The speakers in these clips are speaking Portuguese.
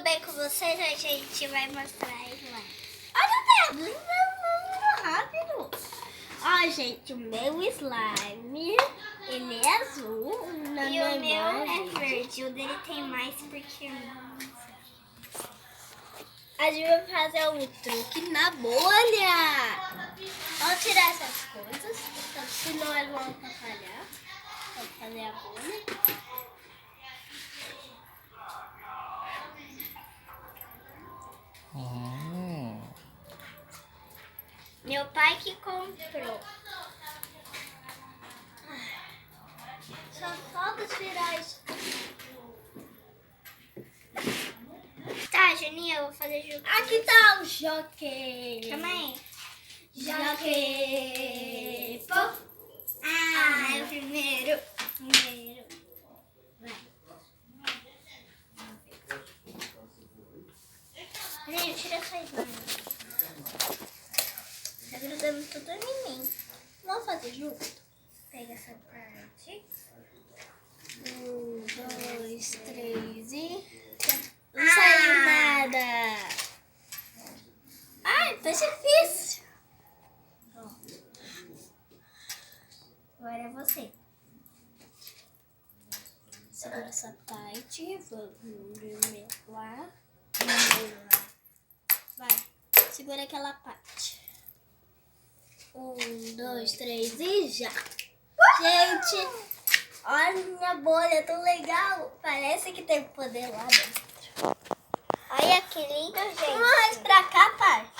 bem com vocês? A gente vai mostrar slime. Olha o meu, rápido. Ó, gente, o meu slime, ele é azul. E o meu é verde. O dele tem mais porque... A gente vai fazer um truque na bolha. Vamos tirar essas coisas, senão elas vão atrapalhar. Vamos fazer a bolha. Meu pai que comprou. Só falta tirar isso. Tá, Juninho, eu vou fazer junto. Aqui tá o jockey. Calma aí. Jockey. É o primeiro. Vai. Juninho, tira essa slime. Tá grudando tudo em mim. Vamos fazer junto? Pega essa parte. 1, 2, 3 e... Não saiu nada. Ai, tá difícil. Agora é você. Segura essa parte. Vamos lá. Vai. Segura aquela parte. 1, 2, 3 e já. Gente, olha minha bolha, tão legal. Parece que tem poder lá dentro. Olha que lindo, gente. Mais pra cá, pai.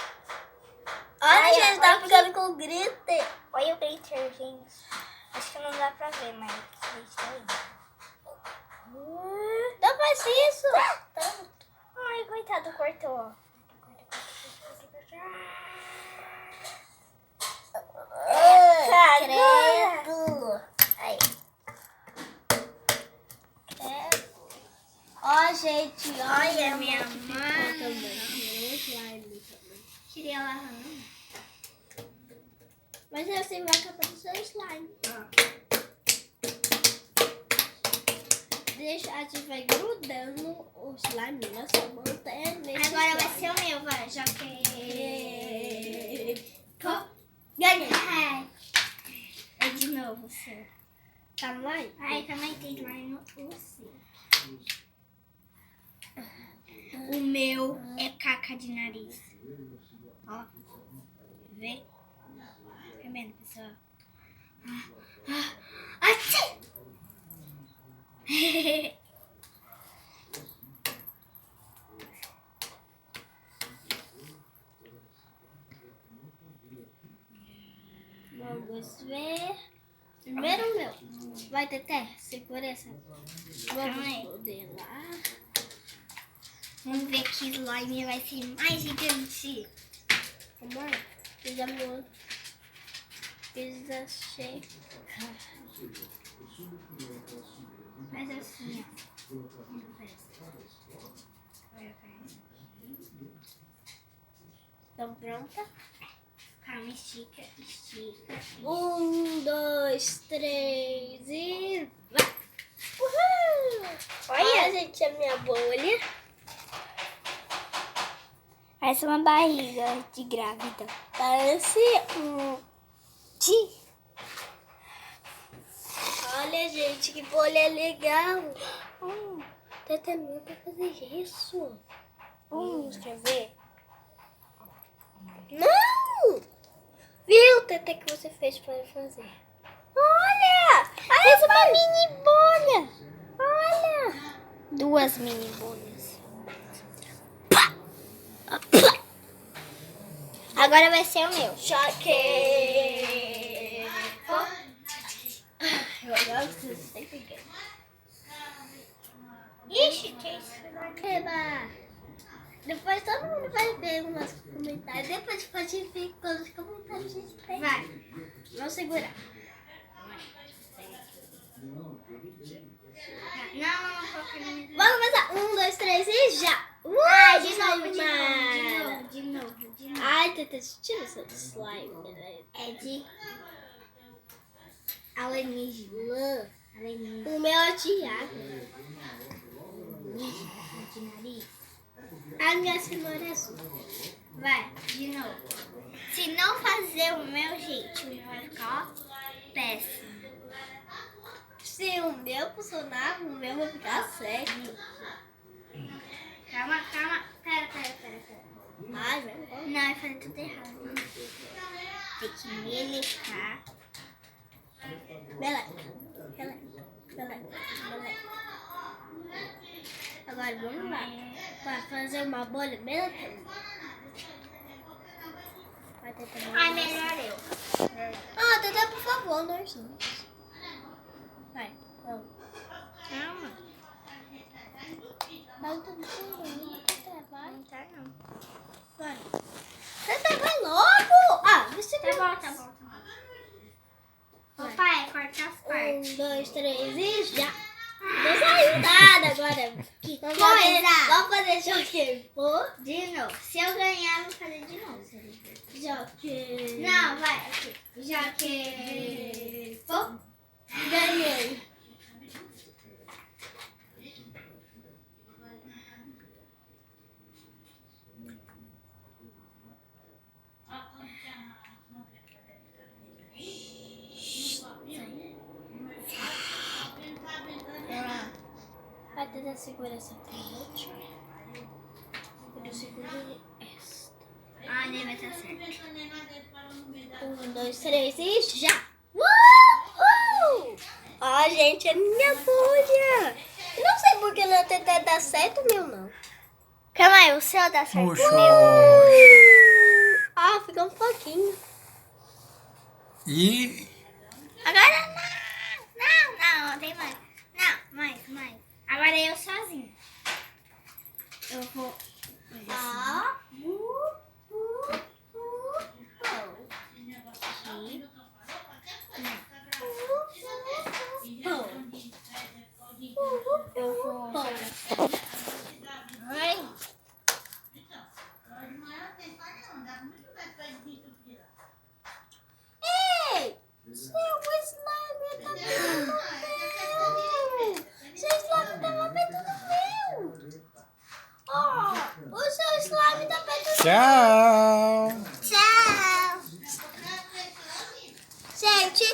Olha, gente, tá ficando com glitter. Olha o glitter, gente. Acho que não dá pra ver, mas gente, tá aí. Não faz isso. Tanto. Ai, coitado, cortou. Credo. Aí. Credo. Ó, gente, olha minha mãe. Queria lá. Mas assim vai acabar o seu slime. Deixa, a gente vai grudando o slime na sua mão até nesse. Agora vai ser o meu, vai. Já que... Ganhei. É de novo, seu. Calma aí. Ai, também tem slime no você. O meu é caca de nariz. Ó. Vê? Tá vendo, pessoal? Assim! Vamos ver. Primeiro o meu. Vai, Teté, segura essa. Vamos poder lá. Vamos ver que slime vai ser mais gigante. Amor, fiz amor. Fiz achei. Mas assim, ó. Estão pronta? Calma, estica. 1, 2, 3 e... vai! Uhul! Olha, gente, a minha bolha. Parece uma barriga de grávida. Parece um... Olha, gente, que bolha legal. Teté não pra fazer isso. Quer ver? Não! Viu, Teté, que você fez para fazer? Olha! Fez uma mini bolha. Olha! 2 mini bolhas. Agora vai ser o meu. Choque! Eu sempre ganho. Ixi, que isso? Eba! Depois todo mundo vai ver umas comentários. Depois pode ver quantos comentários a gente tem. Vai. Vamos segurar. Não. Vamos começar. 1, 2, 3 e já. De novo. Ai, Teté, tira essa slime. É de alienígena. O meu é de água. De nariz. a minha cenoura azul. Vai, de novo. Se não fazer o meu jeito, o meu vai ficar péssimo. Se o meu funcionar, o meu vai ficar certo. Calma. Pera. Ai, vai. Não, eu falei tudo errado. Tem que beliscar. Beleza. Agora vamos lá. Para fazer uma bolha bem grande. Ai, melhor eu. Teté, por favor, nós dois. Vai, vamos. Calma. Vai tudo bem, Teté, vai. Não tá, não. Vai. Teté, vai logo! Você Tá bom. Papai, corta as partes. 1, 2, 3 e já. Não saiu nada agora. Que coisa! Vamos fazer joguinho. De novo. Se eu ganhar, eu vou fazer de novo. Joguinho. Não, vai. Aqui. Joguinho. Ganhei. Vai tentar segurar essa parte. Eu seguro esta. Nem vai estar certo. 1, 2, 3 e já! Gente, é minha bolha. Eu não sei porque na Teté dá certo, o meu não. Calma aí, o seu dá certo. Puxa. Fica um pouquinho. E Agora não, tem mais. Não, mais. Agora eu sozinho. Eu vou. Ei! Seu slime tá metendo no meu! Seu slime tá metendo no meu! O seu slime tá metendo no tchau. Tchau! Gente,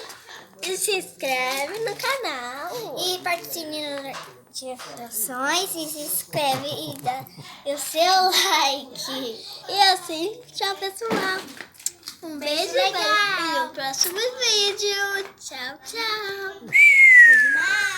se inscreve no canal. E participe das notificações e se inscreve e dá o seu like. E assim, tchau, pessoal. Um beijo e o próximo vídeo. Tchau. Bye.